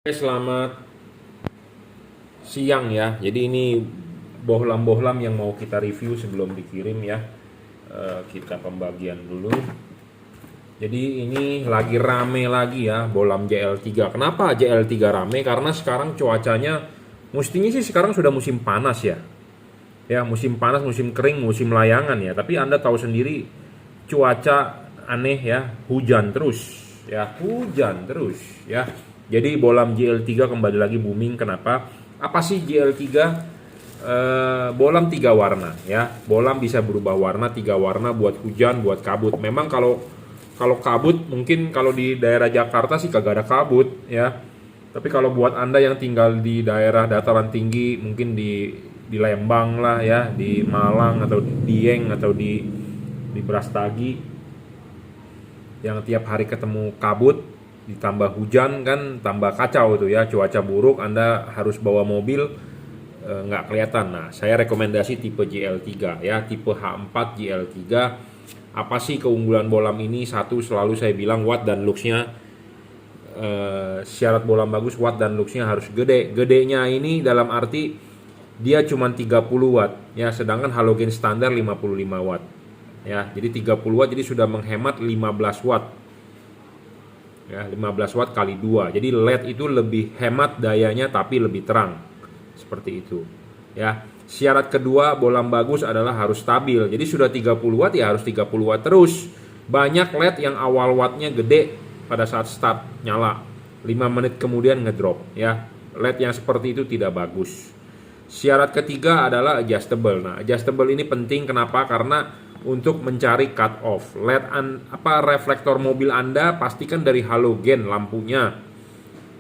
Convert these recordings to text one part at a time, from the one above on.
Selamat siang ya. Jadi ini bohlam-bohlam yang mau kita review sebelum dikirim ya. Kita pembagian dulu. Jadi ini lagi rame lagi ya bohlam JL3. Kenapa JL3 rame? Karena sekarang cuacanya mestinya sih sekarang sudah musim panas ya. Ya, musim panas, musim kering, musim layangan ya. Tapi Anda tahu sendiri cuaca aneh ya, hujan terus ya, hujan terus ya. Jadi bohlam JL3 kembali lagi booming. Kenapa? Apa sih JL3? Bohlam 3 warna ya. Bohlam bisa berubah warna 3 warna buat hujan, buat kabut. Memang kalau kalau kabut mungkin kalau di daerah Jakarta sih kagak ada kabut ya. Tapi kalau buat Anda yang tinggal di daerah dataran tinggi, mungkin di Lembang lah ya, di Malang atau di Dieng atau di Brastagi, yang tiap hari ketemu kabut ditambah hujan kan tambah kacau tuh ya, cuaca buruk, Anda harus bawa mobil nggak kelihatan. Nah, saya rekomendasi tipe JL3 ya, tipe H4 JL3. Apa sih keunggulan bohlam ini? Satu, selalu saya bilang watt dan looksnya. Syarat bohlam bagus, watt dan looksnya harus gede. Gedenya ini dalam arti dia cuma 30 watt ya, sedangkan halogen standar 55 watt ya. Jadi 30 watt jadi sudah menghemat 15 watt ya, 15 watt kali 2. Jadi LED itu lebih hemat dayanya tapi lebih terang. Seperti itu. Ya. Syarat kedua bohlam bagus adalah harus stabil. Jadi sudah 30 watt ya harus 30 watt terus. Banyak LED yang awal wattnya gede pada saat start nyala, 5 menit kemudian ngedrop ya. LED yang seperti itu tidak bagus. Syarat ketiga adalah adjustable. Nah, adjustable ini penting kenapa? Karena untuk mencari cut off. LED reflektor mobil Anda pastikan dari halogen lampunya.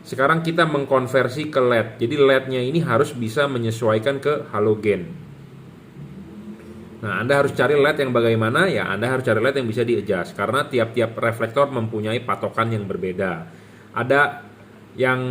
Sekarang kita mengkonversi ke LED. Jadi LED-nya ini harus bisa menyesuaikan ke halogen. Nah, Anda harus cari LED yang bagaimana? Ya, Anda harus cari LED yang bisa di-adjust karena tiap-tiap reflektor mempunyai patokan yang berbeda. Ada yang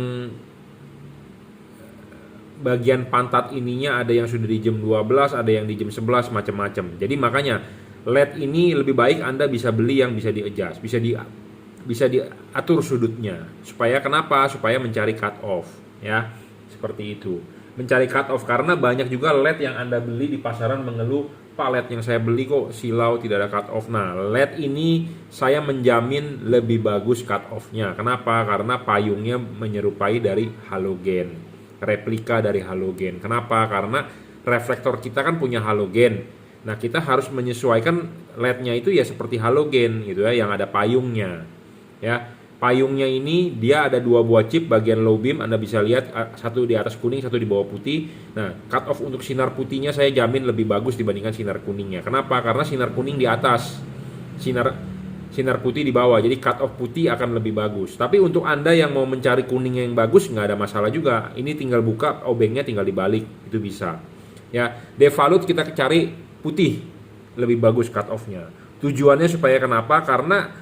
bagian pantat ininya ada yang sudah di jam 12, ada yang di jam 11, macam-macam. Jadi makanya LED ini lebih baik Anda bisa beli yang bisa di-adjust, bisa diatur sudutnya. Supaya kenapa? Supaya mencari cut off ya. Seperti itu. Mencari cut off karena banyak juga LED yang Anda beli di pasaran mengeluh, "Pak, LED yang saya beli kok silau, tidak ada cut off." Nah, LED ini saya menjamin lebih bagus cut off-nya. Kenapa? Karena payungnya menyerupai dari halogen, replika dari halogen. Kenapa? Karena reflektor kita kan punya halogen. Nah, kita harus menyesuaikan LED-nya itu ya seperti halogen gitu ya, yang ada payungnya. Ya, payungnya ini dia ada 2 buah chip bagian low beam, Anda bisa lihat satu di atas kuning, satu di bawah putih. Nah, cut off untuk sinar putihnya saya jamin lebih bagus dibandingkan sinar kuningnya. Kenapa? Karena sinar kuning di atas, sinar putih di bawah, jadi cut off putih akan lebih bagus. Tapi untuk Anda yang mau mencari kuning yang bagus nggak ada masalah juga. Ini tinggal buka obengnya, tinggal dibalik, itu bisa. Ya, devalut kita cari putih, lebih bagus cut off-nya. Tujuannya supaya kenapa? Karena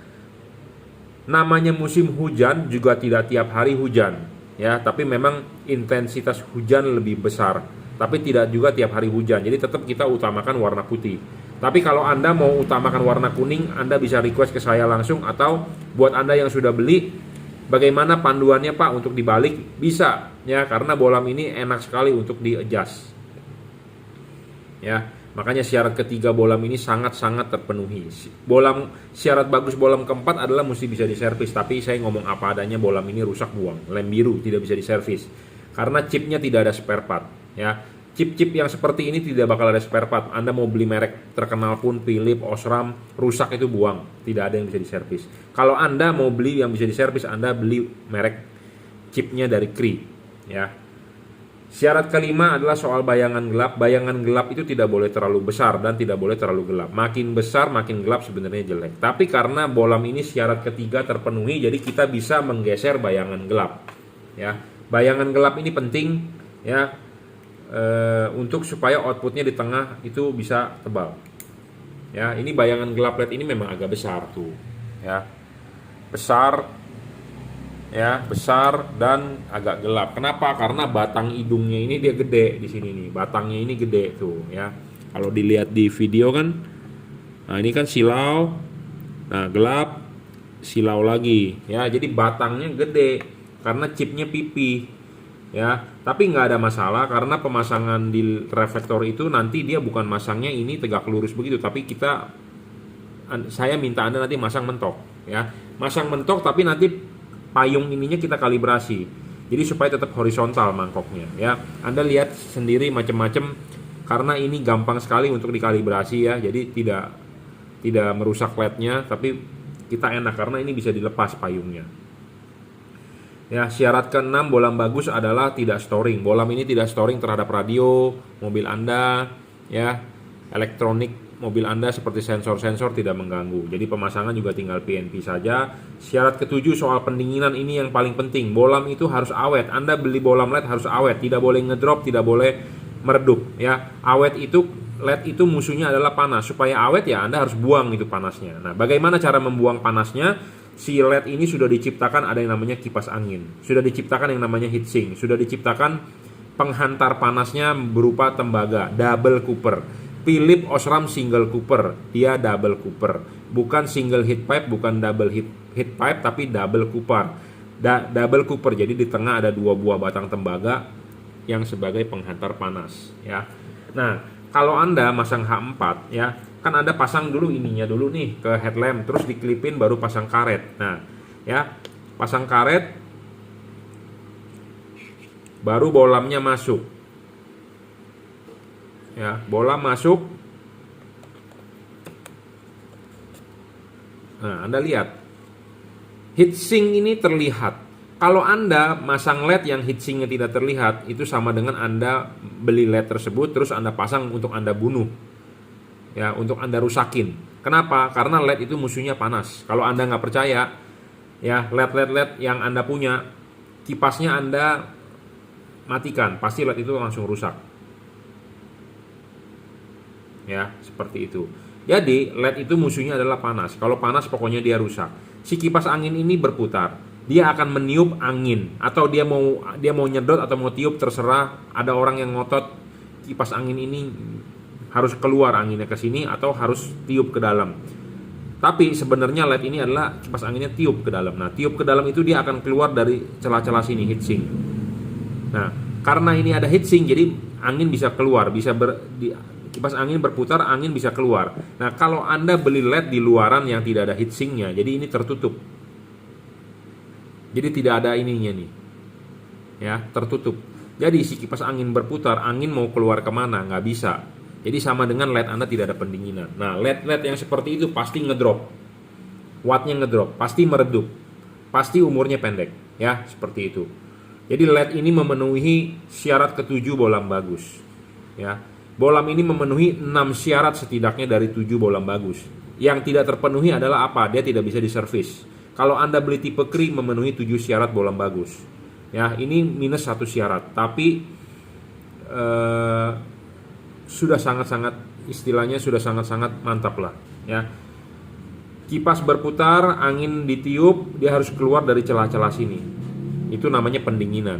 namanya musim hujan juga tidak tiap hari hujan, ya. Tapi memang intensitas hujan lebih besar. Tapi tidak juga tiap hari hujan. Jadi tetap kita utamakan warna putih. Tapi kalau Anda mau utamakan warna kuning, Anda bisa request ke saya langsung, atau buat Anda yang sudah beli, bagaimana panduannya Pak untuk dibalik? Bisa ya, karena bohlam ini enak sekali untuk di-adjust. Ya, makanya syarat ketiga bohlam ini sangat-sangat terpenuhi. Syarat bagus bohlam keempat adalah mesti bisa diservis, tapi saya ngomong apa adanya, bohlam ini rusak buang, lem biru tidak bisa diservis. Karena chipnya tidak ada spare part ya. Chip-chip yang seperti ini tidak bakal ada spare part. Anda mau beli merek terkenal pun, Philips, Osram, rusak itu buang, tidak ada yang bisa diservis. Kalau Anda mau beli yang bisa diservis, Anda beli merek chipnya dari Cree ya. Syarat kelima adalah soal bayangan gelap. Bayangan gelap itu tidak boleh terlalu besar dan tidak boleh terlalu gelap. Makin besar makin gelap sebenarnya jelek. Tapi karena bohlam ini syarat ketiga terpenuhi, jadi kita bisa menggeser bayangan gelap ya. Bayangan gelap ini penting ya, untuk supaya outputnya di tengah itu bisa tebal ya. Ini bayangan gelap LED ini memang agak besar tuh ya, besar ya, besar dan agak gelap. Kenapa? Karena batang hidungnya ini dia gede di sini nih, batangnya ini gede tuh ya. Kalau dilihat di video kan, nah ini kan silau, nah gelap, silau lagi ya. Jadi batangnya gede. karena chipnya pipih ya. Tapi nggak ada masalah karena pemasangan di reflektor itu nanti dia bukan masangnya ini tegak lurus begitu, tapi saya minta Anda nanti masang mentok ya. Masang mentok tapi nanti payung ininya kita kalibrasi. Jadi supaya tetap horizontal mangkoknya ya. Anda lihat sendiri macam-macam karena ini gampang sekali untuk dikalibrasi ya. Jadi tidak merusak LED-nya, tapi kita enak karena ini bisa dilepas payungnya. Ya, syarat ke-6 bolam bagus adalah tidak storing. Bolam ini tidak storing terhadap radio mobil Anda ya. Elektronik mobil Anda seperti sensor-sensor tidak mengganggu. Jadi pemasangan juga tinggal PNP saja. Syarat ke-7 soal pendinginan ini yang paling penting. Bolam itu harus awet. Anda beli bolam LED harus awet, tidak boleh ngedrop, tidak boleh meredup ya. Awet itu LED itu musuhnya adalah panas. Supaya awet ya Anda harus buang itu panasnya. Nah, bagaimana cara membuang panasnya? Si LED ini sudah diciptakan ada yang namanya kipas angin, sudah diciptakan yang namanya heatsink, sudah diciptakan penghantar panasnya berupa tembaga double cooper. Philip Osram single cooper, dia double cooper, bukan single heat pipe, bukan double heat pipe, tapi double cooper. Double cooper, jadi di tengah ada 2 buah batang tembaga yang sebagai penghantar panas ya. Nah, kalau Anda masang H4 ya, kan Anda pasang dulu ininya dulu nih ke headlamp, terus diklipin baru pasang karet. Nah ya, pasang karet baru bolamnya masuk ya, bolam masuk. Nah, Anda lihat heatsink ini terlihat. Kalau Anda masang LED yang heatsinknya tidak terlihat, itu sama dengan Anda beli LED tersebut terus Anda pasang untuk Anda bunuh ya, untuk Anda rusakin. Kenapa? Karena LED itu musuhnya panas. Kalau Anda nggak percaya ya, LED yang Anda punya, kipasnya Anda matikan, pasti LED itu langsung rusak ya, seperti itu. Jadi LED itu musuhnya adalah panas. Kalau panas pokoknya dia rusak. Si kipas angin ini berputar, dia akan meniup angin, atau dia mau nyedot atau mau tiup, terserah. Ada orang yang ngotot kipas angin ini harus keluar anginnya ke sini atau harus tiup ke dalam. Tapi sebenarnya LED ini adalah kipas anginnya tiup ke dalam. Nah, tiup ke dalam itu dia akan keluar dari celah-celah sini, heatsink. Nah, karena ini ada heatsink, jadi angin bisa keluar, kipas angin berputar, angin bisa keluar. Nah, kalau Anda beli LED di luaran yang tidak ada heatsinknya, jadi ini tertutup. Jadi tidak ada ininya nih ya, tertutup. Jadi si kipas angin berputar, angin mau keluar kemana nggak bisa. Jadi sama dengan LED Anda tidak ada pendinginan. Nah, LED yang seperti itu pasti ngedrop, wattnya ngedrop, pasti meredup, pasti umurnya pendek ya, seperti itu. Jadi LED ini memenuhi syarat ke-7 bolam bagus ya. Bolam ini memenuhi 6 syarat setidaknya dari 7 bolam bagus. Yang tidak terpenuhi adalah apa? Dia tidak bisa diservis. Kalau Anda beli tipe kri memenuhi 7 syarat bolam bagus. Ya, ini minus 1 syarat, tapi sudah sangat-sangat, istilahnya sudah sangat-sangat mantap lah ya. Kipas berputar, angin ditiup, dia harus keluar dari celah-celah sini. Itu namanya pendinginan.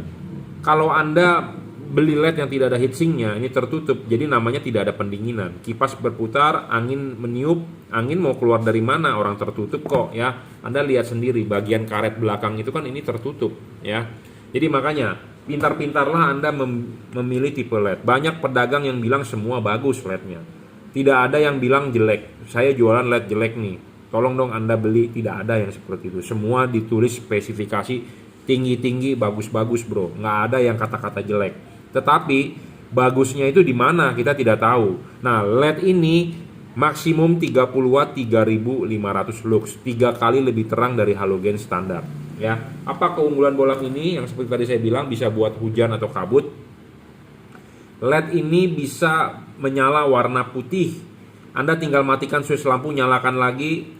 Kalau Anda beli LED yang tidak ada heatsinknya, ini tertutup, jadi namanya tidak ada pendinginan. Kipas berputar, angin meniup, angin mau keluar dari mana, orang tertutup kok ya. Anda lihat sendiri bagian karet belakang itu kan ini tertutup ya. Jadi makanya pintar-pintarlah Anda memilih tipe LED. Banyak pedagang yang bilang semua bagus LED-nya, tidak ada yang bilang jelek. Saya jualan LED jelek nih, tolong dong Anda beli. Tidak ada yang seperti itu. Semua ditulis spesifikasi tinggi-tinggi, bagus-bagus bro. Nggak ada yang kata-kata jelek. Tetapi bagusnya itu di mana kita tidak tahu. Nah, LED ini maksimum 30 watt 3500 lux, 3 kali lebih terang dari halogen standar ya. Apa keunggulan bolam ini? Yang seperti tadi saya bilang, bisa buat hujan atau kabut. LED ini bisa menyala warna putih. Anda tinggal matikan switch lampu, nyalakan lagi,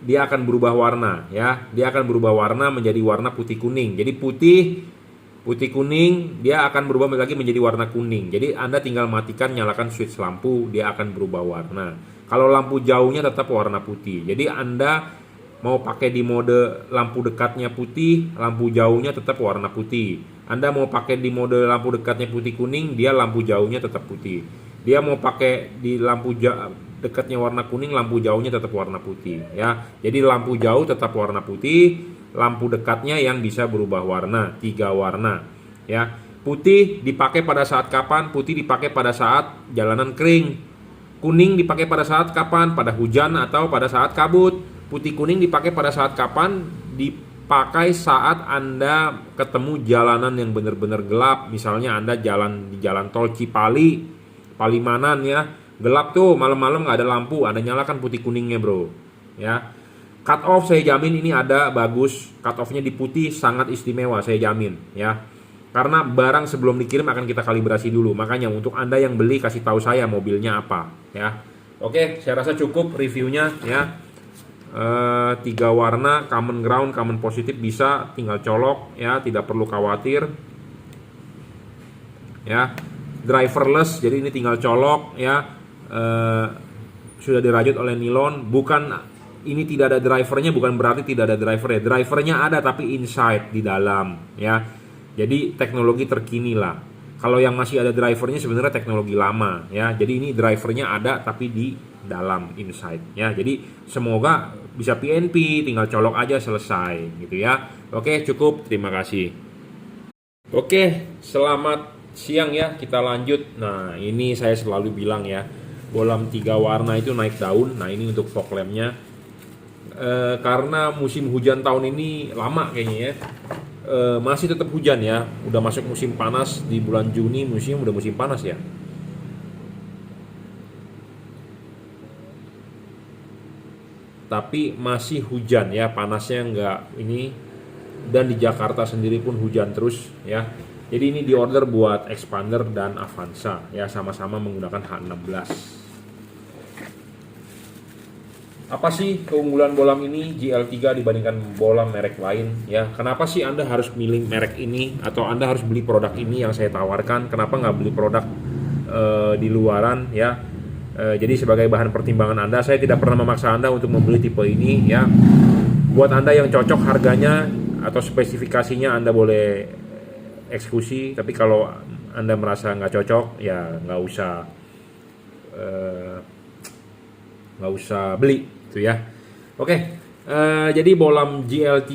dia akan berubah warna ya. Dia akan berubah warna menjadi warna putih kuning. Jadi putih kuning, dia akan berubah lagi menjadi warna kuning. Jadi Anda tinggal matikan, nyalakan switch lampu, dia akan berubah warna. Kalau lampu jauhnya tetap warna putih. Jadi Anda mau pakai di mode lampu dekatnya putih, lampu jauhnya tetap warna putih. Anda mau pakai di mode lampu dekatnya putih kuning, dia lampu jauhnya tetap putih. Dia mau pakai di lampu dekatnya warna kuning, lampu jauhnya tetap warna putih ya. Jadi lampu jauh tetap warna putih, lampu dekatnya yang bisa berubah warna, 3 warna ya. Putih dipakai pada saat kapan? Putih dipakai pada saat jalanan kering. Kuning dipakai pada saat kapan? Pada hujan atau pada saat kabut. Putih kuning dipakai pada saat kapan? Dipakai saat Anda ketemu jalanan yang benar-benar gelap. Misalnya Anda jalan di jalan tol Cipali, Palimanan ya, gelap tuh, malam-malam nggak ada lampu, Anda nyalakan putih kuningnya bro ya. Cut off saya jamin ini ada bagus, cut offnya di putih sangat istimewa saya jamin ya. Karena barang sebelum dikirim akan kita kalibrasi dulu. Makanya untuk Anda yang beli kasih tahu saya mobilnya apa ya. Oke, saya rasa cukup reviewnya ya. 3 warna, common ground, common positif bisa, tinggal colok ya, tidak perlu khawatir ya. Driverless, jadi ini tinggal colok ya. Sudah dirajut oleh nilon. Bukan, ini tidak ada drivernya bukan berarti tidak ada drivernya. Drivernya ada tapi inside, di dalam ya. Jadi teknologi terkini lah. Kalau yang masih ada drivernya sebenarnya teknologi lama ya. Jadi ini drivernya ada tapi di dalam, inside ya. Jadi semoga bisa PNP, tinggal colok aja selesai gitu ya. Oke, cukup, terima kasih. Oke, selamat siang ya, kita lanjut. Nah, ini saya selalu bilang ya, bolam 3 warna itu naik daun. Nah, ini untuk fog lampnya. Karena musim hujan tahun ini lama kayaknya ya. Masih tetap hujan ya, udah masuk musim panas di bulan Juni, udah musim panas ya. Tapi masih hujan ya, panasnya enggak ini, dan di Jakarta sendiri pun hujan terus ya. Jadi ini diorder buat Expander dan Avanza ya, sama-sama menggunakan H16. Apa sih keunggulan bolam ini GL3 dibandingkan bolam merek lain ya? Kenapa sih Anda harus milih merek ini atau Anda harus beli produk ini yang saya tawarkan? Kenapa nggak beli produk di luaran ya? Jadi sebagai bahan pertimbangan Anda, saya tidak pernah memaksa Anda untuk membeli tipe ini ya. Buat Anda yang cocok harganya atau spesifikasinya Anda boleh eksekusi, tapi kalau Anda merasa nggak cocok ya nggak usah beli itu ya. Oke, jadi bolam GL3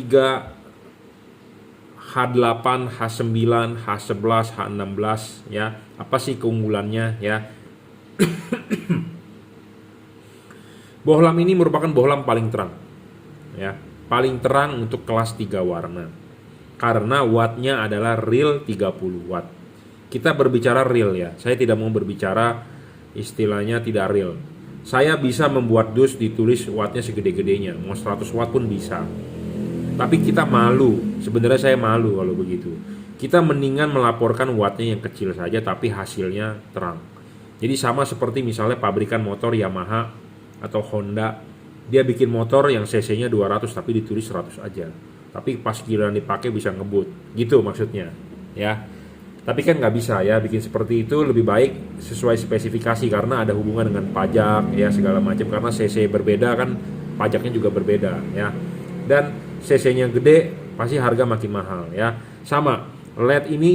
H8, H9, H11, H16 ya. Apa sih keunggulannya ya? Bohlam ini merupakan bohlam paling terang ya. Paling terang untuk kelas 3 warna. Karena wattnya adalah real 30 watt. Kita berbicara real ya. Saya tidak mau berbicara istilahnya tidak real. Saya bisa membuat dus ditulis wattnya segede-gedenya, mau 100 watt pun bisa. Tapi kita malu, sebenarnya saya malu kalau begitu. Kita mendingan melaporkan wattnya yang kecil saja tapi hasilnya terang. Jadi sama seperti misalnya pabrikan motor Yamaha atau Honda, dia bikin motor yang cc-nya 200 tapi ditulis 100 aja. Tapi pas giliran dipakai bisa ngebut, gitu maksudnya ya. Tapi kan nggak bisa ya bikin seperti itu, lebih baik sesuai spesifikasi karena ada hubungan dengan pajak ya segala macam, karena cc berbeda kan pajaknya juga berbeda ya. Dan cc-nya gede pasti harga makin mahal ya. Sama LED ini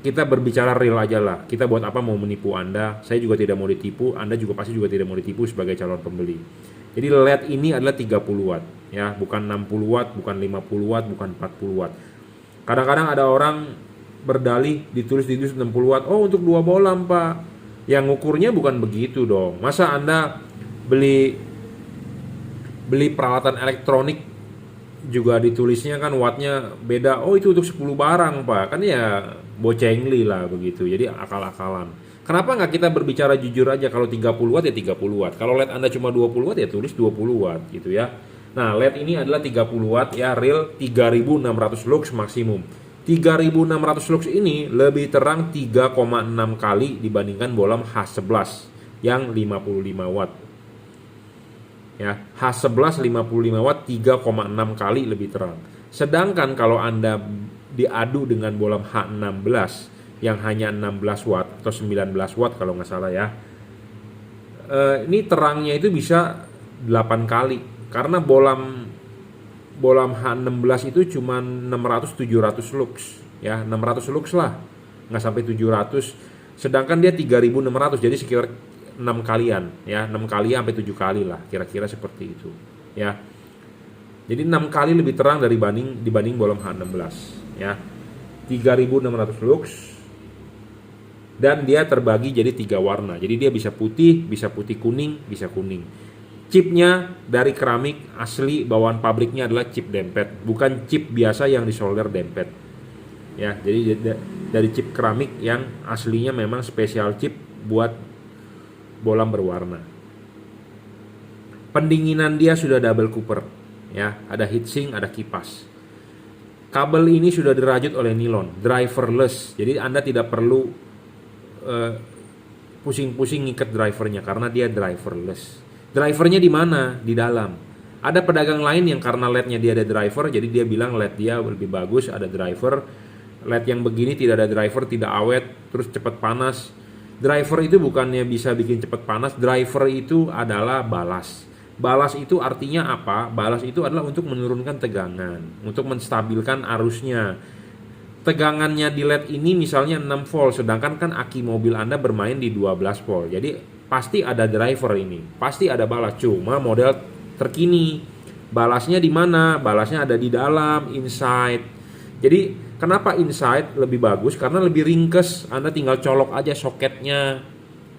kita berbicara real aja lah. Kita buat apa mau menipu Anda? Saya juga tidak mau ditipu, Anda juga pasti juga tidak mau ditipu sebagai calon pembeli. Jadi LED ini adalah 30 watt ya, bukan 60 watt, bukan 50 watt, bukan 40 watt. Kadang-kadang ada orang berdalih ditulis 60 watt. Oh, untuk 2 bolam Pak. Yang ngukurnya bukan begitu dong. Masa Anda beli peralatan elektronik juga ditulisnya kan wattnya beda. Oh, itu untuk 10 barang Pak. Kan ya bocengli lah begitu. Jadi akal-akalan. Kenapa nggak kita berbicara jujur aja, kalau 30 watt ya 30 watt. Kalau LED Anda cuma 20 watt ya tulis 20 watt gitu ya. Nah, LED ini adalah 30 watt ya, real 3600 lux maksimum. 3600 lux ini lebih terang 3,6 kali dibandingkan bolam H11 yang 55 watt. Ya, H11 55 watt 3,6 kali lebih terang. Sedangkan kalau Anda diadu dengan bolam H16 yang hanya 16 watt atau 19 watt kalau nggak salah ya. Ini terangnya itu bisa 8 kali karena bolam H16 itu cuma 600-700 lux ya, 600 lux lah, nggak sampai 700. Sedangkan dia 3600, jadi sekitar 6 kalian ya, 6 kali sampai 7 kali lah kira-kira seperti itu ya. Jadi 6 kali lebih terang dibanding bolam H16 ya. 3600 lux dan dia terbagi jadi 3 warna. Jadi dia bisa putih kuning, bisa kuning. Chipnya dari keramik asli, bawaan pabriknya adalah chip dempet, bukan chip biasa yang disolder dempet. Ya, jadi dari chip keramik yang aslinya memang spesial chip buat bolam berwarna. Pendinginan dia sudah double cooper, ya, ada heatsink, ada kipas. Kabel ini sudah dirajut oleh nilon, driverless. Jadi Anda tidak perlu pusing-pusing ngikat drivernya karena dia driverless. Drivernya di mana? Di dalam. Ada pedagang lain yang karena LED-nya dia ada driver, jadi dia bilang LED dia lebih bagus, ada driver. LED yang begini tidak ada driver, tidak awet, terus cepat panas. Driver itu bukannya bisa bikin cepat panas, driver itu adalah balas. Balas itu artinya apa? Balas itu adalah untuk menurunkan tegangan, untuk menstabilkan arusnya. Tegangannya di LED ini misalnya 6 volt, sedangkan kan aki mobil Anda bermain di 12 volt. Jadi pasti ada driver ini, pasti ada balas. Cuma model terkini. Balasnya di mana? Balasnya ada di dalam, inside. Jadi kenapa inside lebih bagus? Karena lebih ringkes. Anda tinggal colok aja soketnya.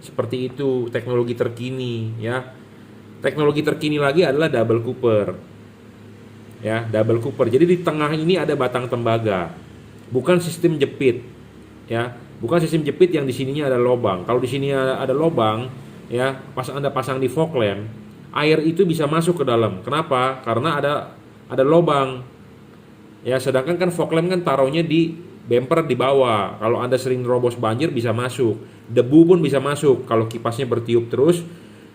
Seperti itu, teknologi terkini ya. Teknologi terkini lagi adalah double cooper. Ya, double cooper. Jadi di tengah ini ada batang tembaga. Bukan sistem jepit, ya, bukan sistem jepit yang di sininya ada lubang. Kalau di sini ada lubang, ya, pas Anda pasang di fog lamp, air itu bisa masuk ke dalam. Kenapa? Karena ada lubang, ya. Sedangkan kan fog lamp kan taruhnya di bumper di bawah. Kalau Anda sering nerobos banjir bisa masuk, debu pun bisa masuk. Kalau kipasnya bertiup terus,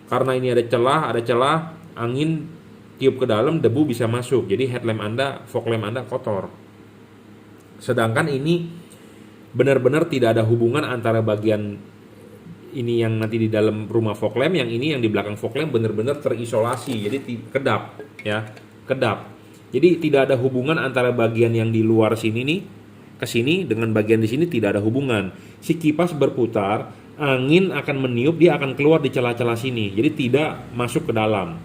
karena ini ada celah, angin tiup ke dalam, debu bisa masuk. Jadi headlamp Anda, fog lamp Anda kotor. Sedangkan ini benar-benar tidak ada hubungan antara bagian ini yang nanti di dalam rumah fog lamp, yang ini yang di belakang fog lamp benar-benar terisolasi, jadi kedap, ya, kedap. Jadi tidak ada hubungan antara bagian yang di luar sini nih ke sini dengan bagian di sini, tidak ada hubungan. Si kipas berputar, angin akan meniup, dia akan keluar di celah-celah sini, jadi tidak masuk ke dalam.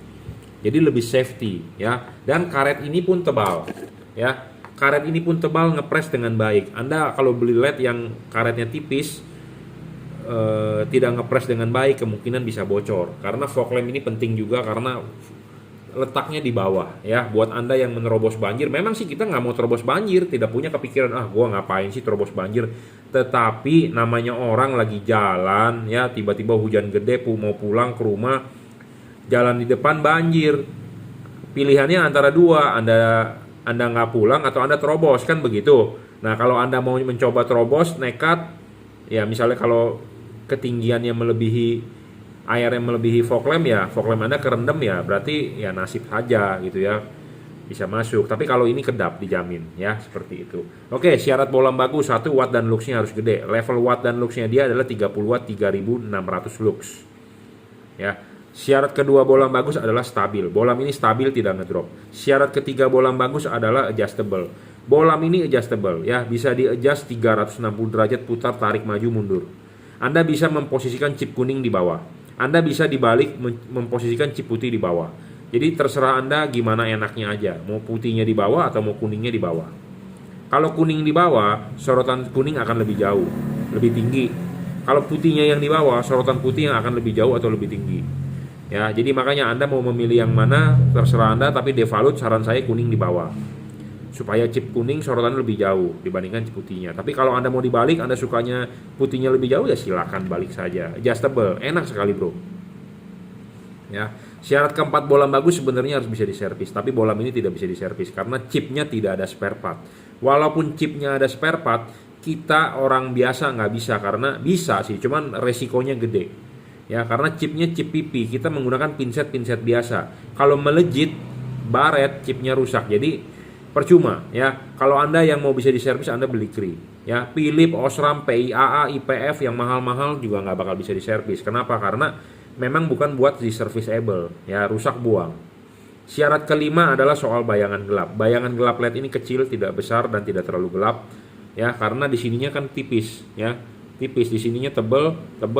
Jadi lebih safety, ya. Dan karet ini pun tebal, ya. Karet ini pun tebal, ngepres dengan baik. Anda kalau beli LED yang karetnya tipis, tidak ngepres dengan baik, kemungkinan bisa bocor. Karena fog lamp ini penting juga karena letaknya di bawah, ya. Buat Anda yang menerobos banjir, memang sih kita nggak mau terobos banjir, tidak punya kepikiran, gua ngapain sih terobos banjir. Tetapi namanya orang lagi jalan, ya, tiba-tiba hujan gede, mau pulang ke rumah, jalan di depan banjir. Pilihannya antara dua, Anda nggak pulang atau Anda terobos, kan begitu. Nah, kalau Anda mau mencoba terobos nekat, ya misalnya kalau ketinggiannya melebihi air yang melebihi fog lamp, ya fog lamp Anda kerendam, ya berarti ya nasib saja gitu ya, bisa masuk. Tapi kalau ini kedap dijamin, ya seperti itu. Oke, syarat bolam bagus, 1 watt dan luxnya harus gede. Level watt dan luxnya dia adalah 30 watt 3600 lux, ya. Syarat kedua bolam bagus adalah stabil. Bolam ini stabil, tidak ngedrop. Syarat ketiga bolam bagus adalah adjustable. Bolam ini adjustable, ya, bisa di-adjust 360 derajat, putar, tarik, maju, mundur. Anda bisa memposisikan chip kuning di bawah. Anda bisa dibalik memposisikan chip putih di bawah. Jadi terserah Anda gimana enaknya aja. Mau putihnya di bawah atau mau kuningnya di bawah. Kalau kuning di bawah, sorotan kuning akan lebih jauh, lebih tinggi. Kalau putihnya yang di bawah, sorotan putih yang akan lebih jauh atau lebih tinggi. Ya, jadi makanya Anda mau memilih yang mana terserah Anda, tapi default saran saya kuning di bawah. Supaya chip kuning sorotan lebih jauh dibandingkan chip putihnya. Tapi kalau Anda mau dibalik, Anda sukanya putihnya lebih jauh, ya silakan balik saja. Adjustable, enak sekali, Bro. Ya, syarat keempat bolam bagus sebenarnya harus bisa diservis, tapi bolam ini tidak bisa diservis karena chipnya tidak ada spare part. Walaupun chipnya ada spare part, kita orang biasa nggak bisa, karena bisa sih, cuman resikonya gede. Ya, karena chipnya chip pipi, kita menggunakan pinset biasa. Kalau melejit, baret, chipnya rusak. Jadi percuma, ya. Kalau Anda yang mau bisa diservis, Anda beli Cree. Ya, Philips, Osram, PIAA, IPF yang mahal-mahal juga nggak bakal bisa diservis. Kenapa? Karena memang bukan buat di serviceable, ya, rusak buang. Syarat kelima adalah soal bayangan gelap. Bayangan gelap LED ini kecil, tidak besar dan tidak terlalu gelap, ya, karena di sininya kan tipis, ya. Tipis, di sininya tebal,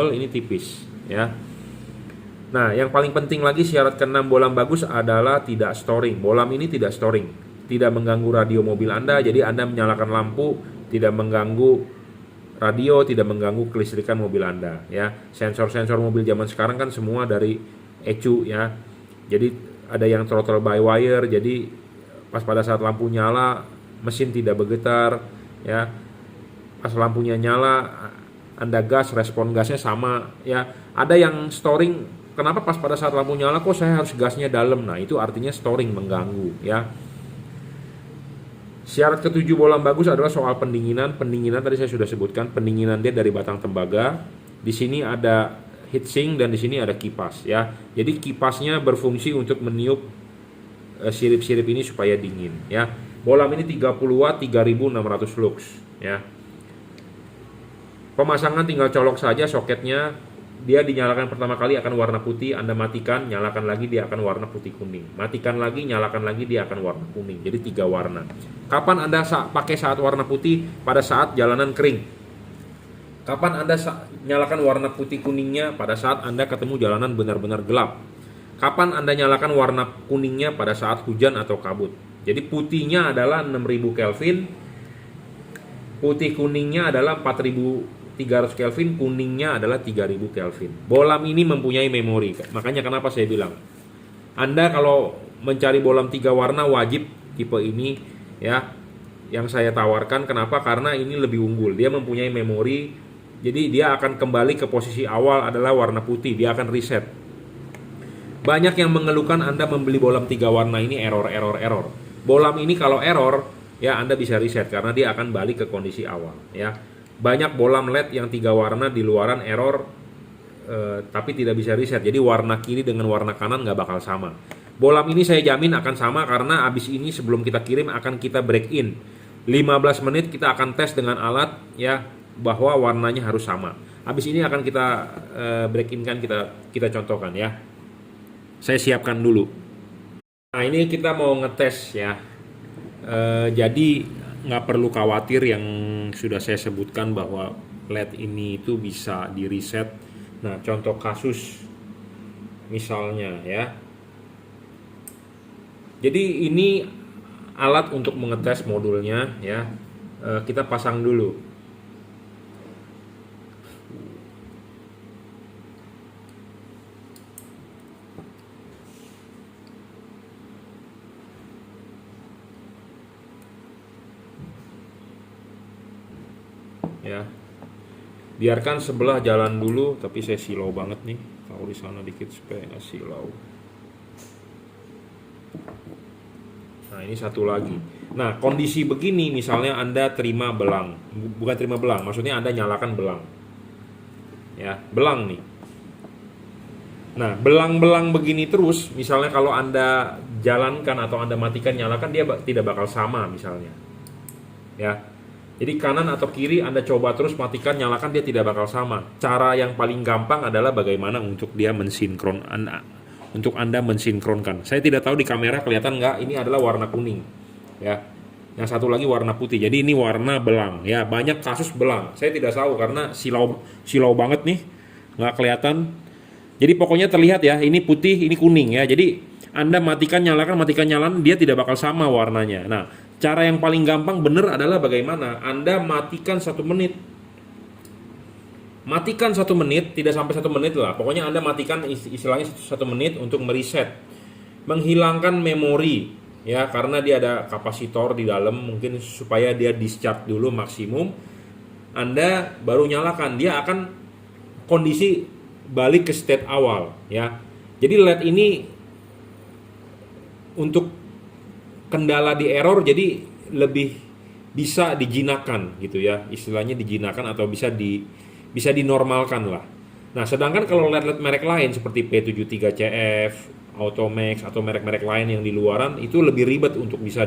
ini tipis, ya. Nah, yang paling penting lagi syarat keenam bolam bagus adalah tidak storing. Bolam ini tidak storing, tidak mengganggu radio mobil Anda, jadi Anda menyalakan lampu tidak mengganggu radio, tidak mengganggu kelistrikan mobil Anda ya. Sensor-sensor mobil zaman sekarang kan semua dari ECU ya. Jadi ada yang throttle by wire, jadi pas pada saat lampu nyala mesin tidak bergetar ya. Pas lampunya nyala Anda gas, respon gasnya sama ya. Ada yang storing, kenapa pas pada saat lampu nyala kok saya harus gasnya dalam? Nah, itu artinya storing mengganggu ya. Syarat ketujuh bolam bagus adalah soal pendinginan. Pendinginan tadi saya sudah sebutkan, pendinginan dia dari batang tembaga. Di sini ada heatsink dan di sini ada kipas ya. Jadi kipasnya berfungsi untuk meniup sirip-sirip ini supaya dingin ya. Bolam ini 30 watt 3600 lux ya. Pemasangan tinggal colok saja soketnya. Dia dinyalakan pertama kali akan warna putih, Anda matikan, nyalakan lagi dia akan warna putih kuning. Matikan lagi, nyalakan lagi dia akan warna kuning. Jadi 3 warna. Kapan Anda pakai saat warna putih? Pada saat jalanan kering. Kapan Anda nyalakan warna putih kuningnya? Pada saat Anda ketemu jalanan benar-benar gelap. Kapan Anda nyalakan warna kuningnya? Pada saat hujan atau kabut. Jadi putihnya adalah 6000 Kelvin, putih kuningnya adalah 4300 Kelvin, kuningnya adalah 3000 Kelvin. Bolam ini mempunyai memori. Makanya kenapa saya bilang, Anda kalau mencari bolam 3 warna wajib tipe ini ya, yang saya tawarkan. Kenapa? Karena ini lebih unggul. Dia mempunyai memori. Jadi dia akan kembali ke posisi awal adalah warna putih. Dia akan reset. Banyak yang mengeluhkan Anda membeli bolam 3 warna ini error. Bolam ini kalau error ya Anda bisa reset karena dia akan balik ke kondisi awal ya. Banyak bolam LED yang 3 warna di luaran error tapi tidak bisa reset. Jadi warna kiri dengan warna kanan nggak bakal sama. Bolam ini saya jamin akan sama karena abis ini sebelum kita kirim akan kita break in 15 menit kita akan tes dengan alat ya bahwa warnanya harus sama. Abis ini akan kita break in kan, kita contohkan ya. Saya siapkan dulu. Nah, ini kita mau ngetes ya. Jadi nggak perlu khawatir yang sudah saya sebutkan bahwa LED ini itu bisa di reset. Nah, contoh kasus misalnya ya. Jadi ini alat untuk mengetes modulnya ya. Kita pasang dulu. Ya, biarkan sebelah jalan dulu, tapi saya silau banget nih, taruh di sana dikit supaya nggak silau. Nah, ini satu lagi. Nah, kondisi begini misalnya Anda terima belang, bukan terima belang, maksudnya Anda nyalakan belang ya, belang nih. Nah, belang-belang begini terus, misalnya kalau Anda jalankan atau Anda matikan nyalakan, dia tidak bakal sama misalnya ya. Jadi kanan atau kiri Anda coba terus matikan nyalakan, dia tidak bakal sama. Cara yang paling gampang adalah bagaimana untuk dia mensinkron untuk Anda mensinkronkan. Saya tidak tahu di kamera kelihatan nggak, ini adalah warna kuning ya. Yang satu lagi warna putih. Jadi ini warna belang ya. Banyak kasus belang. Saya tidak tahu karena silau banget nih. Nggak kelihatan. Jadi pokoknya terlihat ya, ini putih, ini kuning ya. Jadi Anda matikan nyalakan, dia tidak bakal sama warnanya. Nah, cara yang paling gampang bener adalah bagaimana Anda matikan 1 menit. Matikan 1 menit, tidak sampai 1 menit lah. Pokoknya Anda matikan istilahnya 1 menit untuk mereset. Menghilangkan memori ya, karena dia ada kapasitor di dalam, mungkin supaya dia discharge dulu maksimum. Anda baru nyalakan, dia akan kondisi balik ke state awal ya. Jadi LED ini untuk kendala di error jadi lebih bisa dijinakan gitu ya, istilahnya dijinakan atau bisa dinormalkan lah. Nah, sedangkan kalau LED merek lain seperti P73CF, Automax atau merek-merek lain yang di luaran itu lebih ribet untuk bisa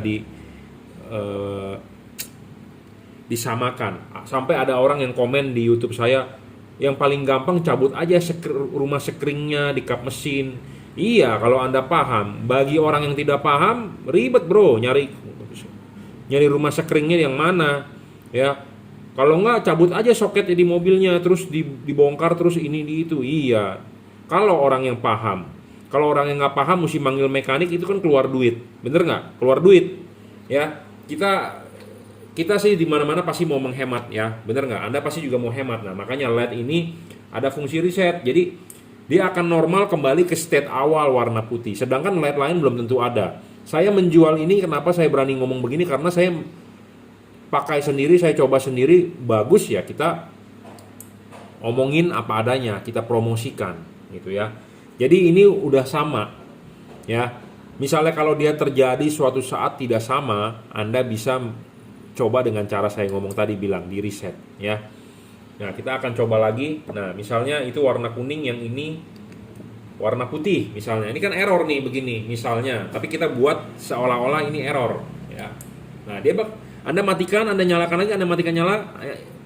disamakan. Sampai ada orang yang komen di YouTube saya, yang paling gampang cabut aja rumah sekringnya di kap mesin. Iya, kalau Anda paham. Bagi orang yang tidak paham, ribet bro, nyari rumah sekringnya yang mana ya. Kalau enggak cabut aja soketnya di mobilnya, terus dibongkar terus ini di itu. Iya, Kalau orang yang paham, kalau orang yang nggak paham mesti manggil mekanik, itu kan keluar duit, bener nggak? Keluar duit, ya. Kita sih di mana-mana pasti mau menghemat, ya, bener nggak? Anda pasti juga mau hemat. Nah, makanya LED ini ada fungsi reset, jadi dia akan normal kembali ke state awal warna putih. Sedangkan LED lain belum tentu ada. Saya menjual ini, kenapa saya berani ngomong begini? Karena saya pakai sendiri, saya coba sendiri, bagus ya. Kita omongin apa adanya, kita promosikan, gitu ya. Jadi ini udah sama, ya. Misalnya kalau dia terjadi suatu saat tidak sama, Anda bisa coba dengan cara saya ngomong tadi bilang di reset, ya. Nah, kita akan coba lagi. Nah, misalnya itu warna kuning, yang ini warna putih misalnya. Ini kan error nih begini misalnya, tapi kita buat seolah-olah ini error, ya. Nah, Anda matikan, Anda nyalakan lagi, Anda matikan, nyala,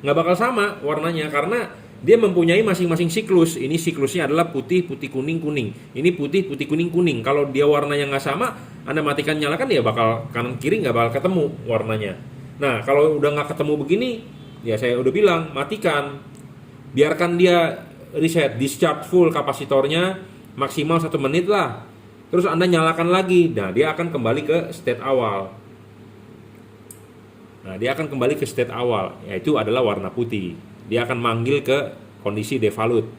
nggak bakal sama warnanya karena dia mempunyai masing-masing siklus. Ini siklusnya adalah putih, putih, kuning, kuning. Ini putih, putih, kuning, kuning. Kalau dia warnanya nggak sama, Anda matikan, nyalakan, ya bakal kanan kiri nggak bakal ketemu warnanya. Nah, kalau udah nggak ketemu begini, ya saya udah bilang matikan, biarkan dia reset, discharge full kapasitornya maksimal 1 menit lah. Terus Anda nyalakan lagi, nah dia akan kembali ke state awal. Nah, dia akan kembali ke state awal, yaitu adalah warna putih. Dia akan manggil ke kondisi devalute,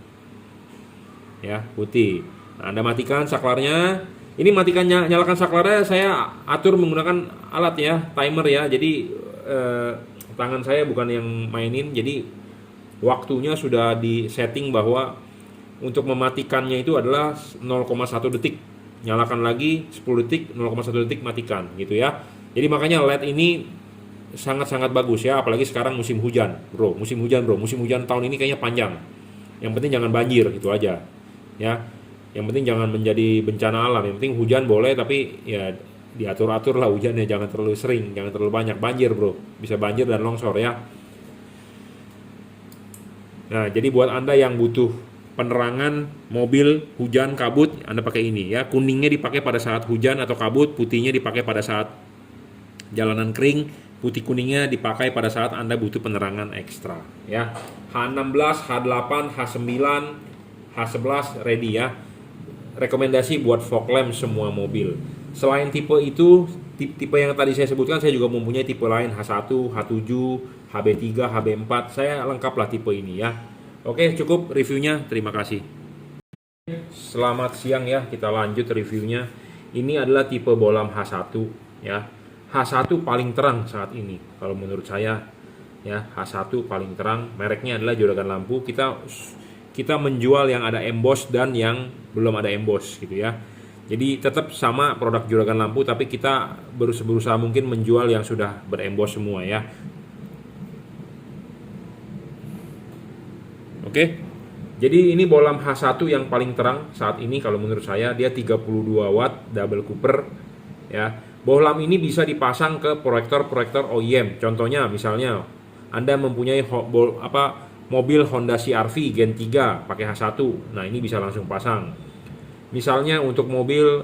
ya, putih. Nah, Anda matikan saklarnya. Ini matikan, nyalakan saklarnya saya atur menggunakan alat, ya, timer, ya. Jadi tangan saya bukan yang mainin, jadi waktunya sudah di setting bahwa untuk mematikannya itu adalah 0,1 detik. Nyalakan lagi 10 detik, 0,1 detik matikan, gitu ya. Jadi makanya LED ini sangat-sangat bagus, ya, apalagi sekarang musim hujan, bro. Musim hujan tahun ini kayaknya panjang. Yang penting jangan banjir, itu aja, ya. Yang penting jangan menjadi bencana alam. Yang penting hujan boleh, tapi ya diatur-atur lah hujannya, jangan terlalu sering, jangan terlalu banyak. Banjir, bro, bisa banjir dan longsor, ya. Nah, jadi buat Anda yang butuh penerangan mobil hujan kabut, Anda pakai ini, ya. Kuningnya dipakai pada saat hujan atau kabut, putihnya dipakai pada saat jalanan kering, putih kuningnya dipakai pada saat Anda butuh penerangan ekstra, ya. H16, H8, H9, H11 ready, ya. Rekomendasi buat fog lamp semua mobil. Selain tipe itu, tipe yang tadi saya sebutkan, saya juga mempunyai tipe lain, H1, H7, HB3, HB4. Saya lengkaplah tipe ini, ya. Oke, cukup reviewnya. Terima kasih. Selamat siang, ya. Kita lanjut reviewnya. Ini adalah tipe bolam H1, ya. H1 paling terang saat ini kalau menurut saya, ya. H1 paling terang. Mereknya adalah Juragan Lampu. Kita menjual yang ada emboss dan yang belum ada emboss, gitu ya. Jadi tetap sama produk Juragan Lampu, tapi kita berusaha mungkin menjual yang sudah beremboss semua, ya. Oke. Jadi ini bolam H1 yang paling terang saat ini kalau menurut saya. Dia 32 watt double cooper, ya. Bohlam ini bisa dipasang ke proyektor-proyektor OEM. Contohnya misalnya Anda mempunyai mobil Honda CR-V Gen 3 pakai H1. Nah, ini bisa langsung pasang. Misalnya untuk mobil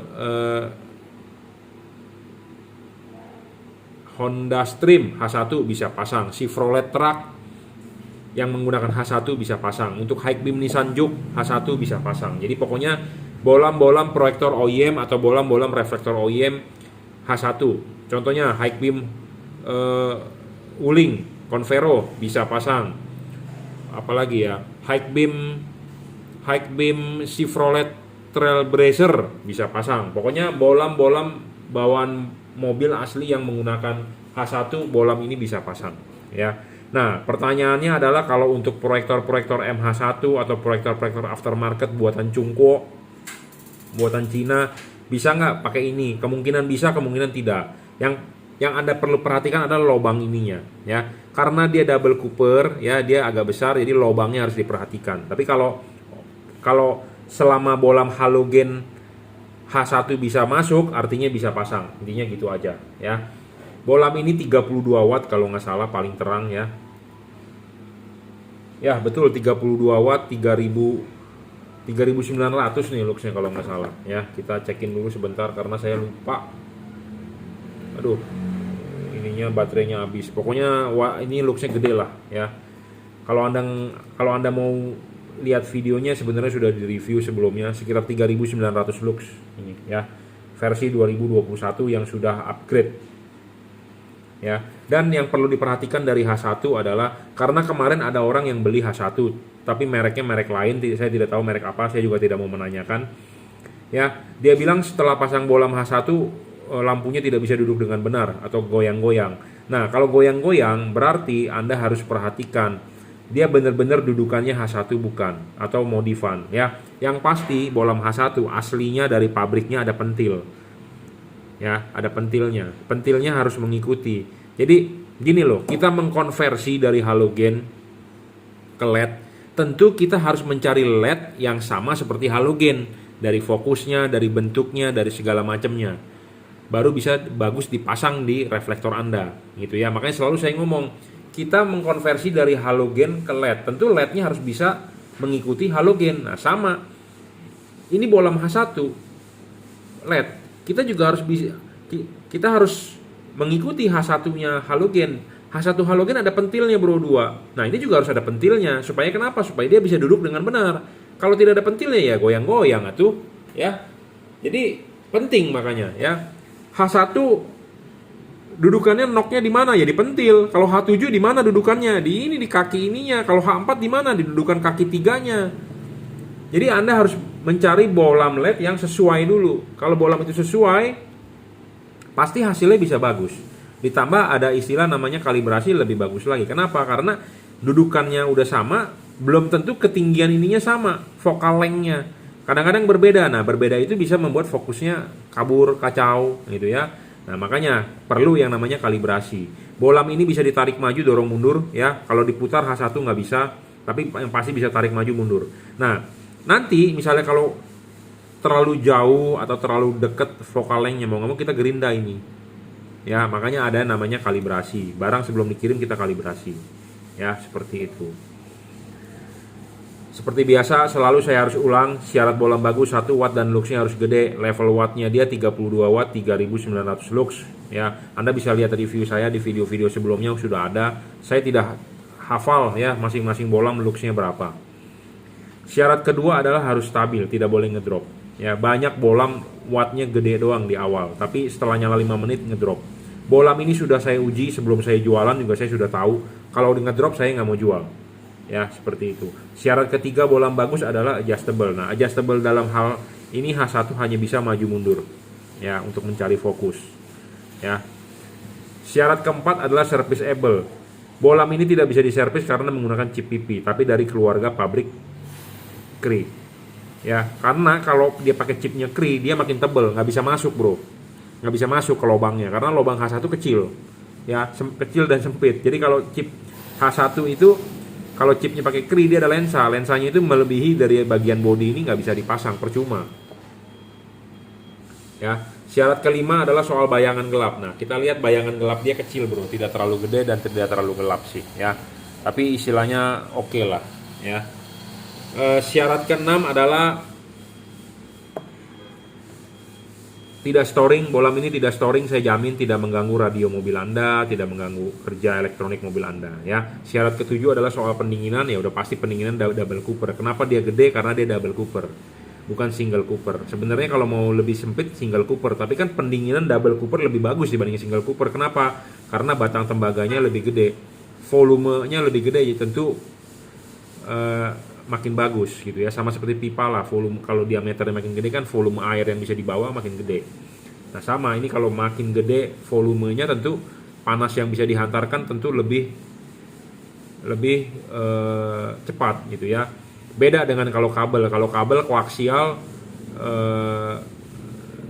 Honda Stream H1 bisa pasang. Chevrolet Truck yang menggunakan H1 bisa pasang. Untuk high beam Nissan Juke H1 bisa pasang. Jadi pokoknya bolam-bolam proyektor OEM atau bolam-bolam reflektor OEM H1. Contohnya high beam Wuling Convero bisa pasang. Apalagi ya, high beam Chevrolet Trailblazer bisa pasang. Pokoknya bolam-bolam bawaan mobil asli yang menggunakan H1, bolam ini bisa pasang, ya. Nah, pertanyaannya adalah kalau untuk proyektor-proyektor MH1 atau proyektor-proyektor aftermarket buatan Cungko, buatan Cina, bisa nggak pakai ini? Kemungkinan bisa, kemungkinan tidak. Yang Anda perlu perhatikan adalah lubang ininya, ya. Karena dia double cooper, ya, dia agak besar, jadi lubangnya harus diperhatikan. Tapi kalau selama bolam halogen H1 bisa masuk, artinya bisa pasang. Intinya gitu aja, ya. Bolam ini 32 watt kalau nggak salah, paling terang, ya. Ya, betul, 32 watt, 3900 nih luxnya kalau nggak salah, ya. Kita cekin dulu sebentar karena saya lupa. Aduh, ininya baterainya habis. Pokoknya ini luxnya gede lah, ya. Kalau anda mau lihat videonya sebenarnya sudah di review sebelumnya sekitar 3.900 lux ini ya, versi 2021 yang sudah upgrade ya. Dan yang perlu diperhatikan dari H1 adalah karena kemarin ada orang yang beli H1 tapi mereknya merek lain, saya tidak tahu merek apa, saya juga tidak mau menanyakan ya. Dia bilang setelah pasang bolam H1 lampunya tidak bisa duduk dengan benar atau goyang-goyang. Nah, kalau goyang-goyang berarti Anda harus perhatikan dia benar-benar dudukannya H1 bukan atau modifan ya. Yang pasti bolam H1 aslinya dari pabriknya ada pentil. Ya, ada pentilnya. Pentilnya harus mengikuti. Jadi gini loh, kita mengkonversi dari halogen ke LED, tentu kita harus mencari LED yang sama seperti halogen, dari fokusnya, dari bentuknya, dari segala macamnya. Baru bisa bagus dipasang di reflektor Anda gitu ya. Makanya selalu saya ngomong, kita mengkonversi dari halogen ke LED, tentu LED-nya harus bisa mengikuti halogen. Nah, sama. Ini bolam H1 LED. Kita juga harus bisa, kita harus mengikuti H1-nya halogen. H1 halogen ada pentilnya bro 2. Nah, ini juga harus ada pentilnya. Supaya kenapa? Supaya dia bisa duduk dengan benar. Kalau tidak ada pentilnya ya goyang-goyang atuh, ya. Jadi penting makanya ya. H1 dudukannya knocknya di mana? Ya di pentil. Kalau H7 di mana dudukannya? Di ini, di kaki ininya. Kalau H4 di mana? Di dudukan kaki tiganya. Jadi Anda harus mencari bolam LED yang sesuai dulu. Kalau bolam itu sesuai, pasti hasilnya bisa bagus. Ditambah ada istilah namanya kalibrasi, lebih bagus lagi. Kenapa? Karena dudukannya udah sama, belum tentu ketinggian ininya sama, focal length-nya. Kadang-kadang berbeda. Nah, berbeda itu bisa membuat fokusnya kabur, kacau gitu ya. Nah, makanya perlu yang namanya kalibrasi. Bolam ini bisa ditarik maju, dorong mundur ya. Kalau diputar H1 nggak bisa, tapi yang pasti bisa tarik maju mundur. Nah, nanti misalnya kalau terlalu jauh atau terlalu dekat focal length-nya, mau nggak mau kita gerinda ini. Ya, makanya ada namanya kalibrasi. Barang sebelum dikirim kita kalibrasi. Ya, seperti itu. Seperti biasa selalu saya harus ulang, syarat bolam bagus 1 watt dan luxnya harus gede. Level wattnya dia 32 watt 3900 lux ya. Anda bisa lihat review saya di video-video sebelumnya sudah ada. Saya tidak hafal ya masing-masing bolam luxnya berapa. Syarat kedua adalah harus stabil, tidak boleh ngedrop. Ya, banyak bolam wattnya gede doang di awal, tapi setelah nyala 5 menit ngedrop. Bolam ini sudah saya uji sebelum saya jualan juga, saya sudah tahu kalau ngedrop saya nggak mau jual. Ya, seperti itu. Syarat ketiga bolam bagus adalah adjustable. Nah, adjustable dalam hal ini H1 hanya bisa maju mundur ya untuk mencari fokus. Ya. Syarat keempat adalah serviceable. Bolam ini tidak bisa diservis karena menggunakan chip PP, tapi dari keluarga pabrik Cree. Ya, karena kalau dia pakai chipnya Cree, dia makin tebel, nggak bisa masuk bro, nggak bisa masuk ke lubangnya karena lubang H1 kecil, ya kecil dan sempit. Jadi kalau chip H1 itu, kalau chipnya pakai Cree dia ada lensa, lensanya itu melebihi dari bagian bodi ini, nggak bisa dipasang, percuma. Ya, syarat kelima adalah soal bayangan gelap. Nah, kita lihat bayangan gelap dia kecil bro, tidak terlalu gede dan tidak terlalu gelap sih, ya. Tapi istilahnya oke lah, ya. Syarat keenam adalah tidak storing. Bolam ini tidak storing, saya jamin tidak mengganggu radio mobil Anda, tidak mengganggu kerja elektronik mobil Anda ya. Syarat ketujuh adalah soal pendinginan, ya udah pasti pendinginan double cooper. Kenapa dia gede? Karena dia double cooper, bukan single cooper. Sebenarnya kalau mau lebih sempit single cooper, tapi kan pendinginan double cooper lebih bagus dibanding single cooper. Kenapa? Karena batang tembaganya lebih gede, volumenya lebih gede, ya tentu makin bagus gitu ya. Sama seperti pipa lah, volume kalau diameternya makin gede kan volume air yang bisa dibawa makin gede. Nah, sama ini kalau makin gede volumenya tentu panas yang bisa dihantarkan tentu lebih cepat gitu ya. Beda dengan kalau kabel. Kalau kabel koaksial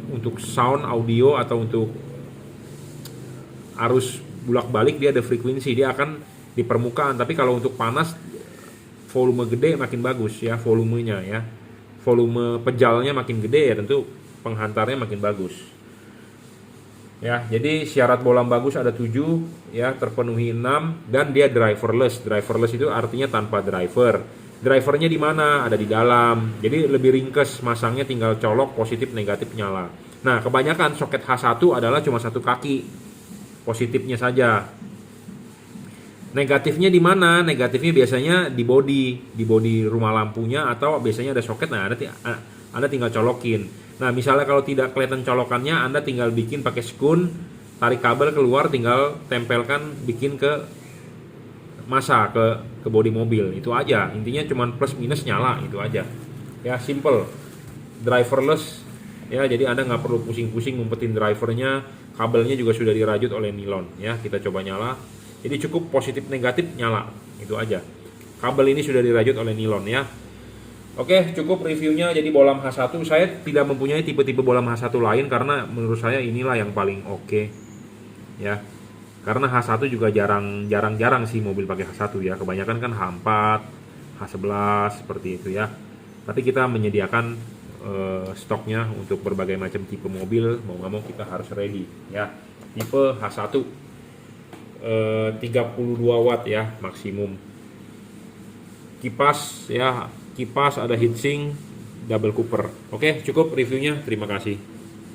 untuk sound audio atau untuk arus bolak-balik dia ada frekuensi, dia akan di permukaan. Tapi kalau untuk panas volume gede makin bagus ya volumenya ya. Volume pejalnya makin gede ya tentu penghantarnya makin bagus. Ya, jadi syarat bolam bagus ada 7 ya, terpenuhi 6 dan dia driverless. Driverless itu artinya tanpa driver. Drivernya di mana? Ada di dalam. Jadi lebih ringkes, masangnya tinggal colok positif negatif nyala. Nah, kebanyakan soket H1 adalah cuma satu kaki positifnya saja. Negatifnya di mana? Negatifnya biasanya di body rumah lampunya, atau biasanya ada soket. Nah, Anda tinggal colokin. Nah, misalnya kalau tidak kelihatan colokannya, Anda tinggal bikin pakai skun, tarik kabel keluar, tinggal tempelkan, bikin ke masa ke bodi mobil. Itu aja. Intinya cuman plus minus nyala, itu aja. Ya, simple. Driverless. Ya, jadi Anda nggak perlu pusing-pusing ngumpetin drivernya. Kabelnya juga sudah dirajut oleh nilon. Ya, kita coba nyala. Jadi cukup positif negatif nyala, itu aja. Kabel ini sudah dirajut oleh nilon ya. Oke, cukup reviewnya. Jadi bolam H1, saya tidak mempunyai tipe-tipe bolam H1 lain karena menurut saya inilah yang paling oke. Ya. Karena H1 juga jarang sih mobil pakai H1 ya. Kebanyakan kan H4, H11 seperti itu ya. Tapi kita menyediakan stoknya untuk berbagai macam tipe mobil, mau nggak mau kita harus ready ya. Tipe H1 32 watt ya maksimum. Kipas ada heatsink double cooper. Oke, cukup reviewnya. Terima kasih.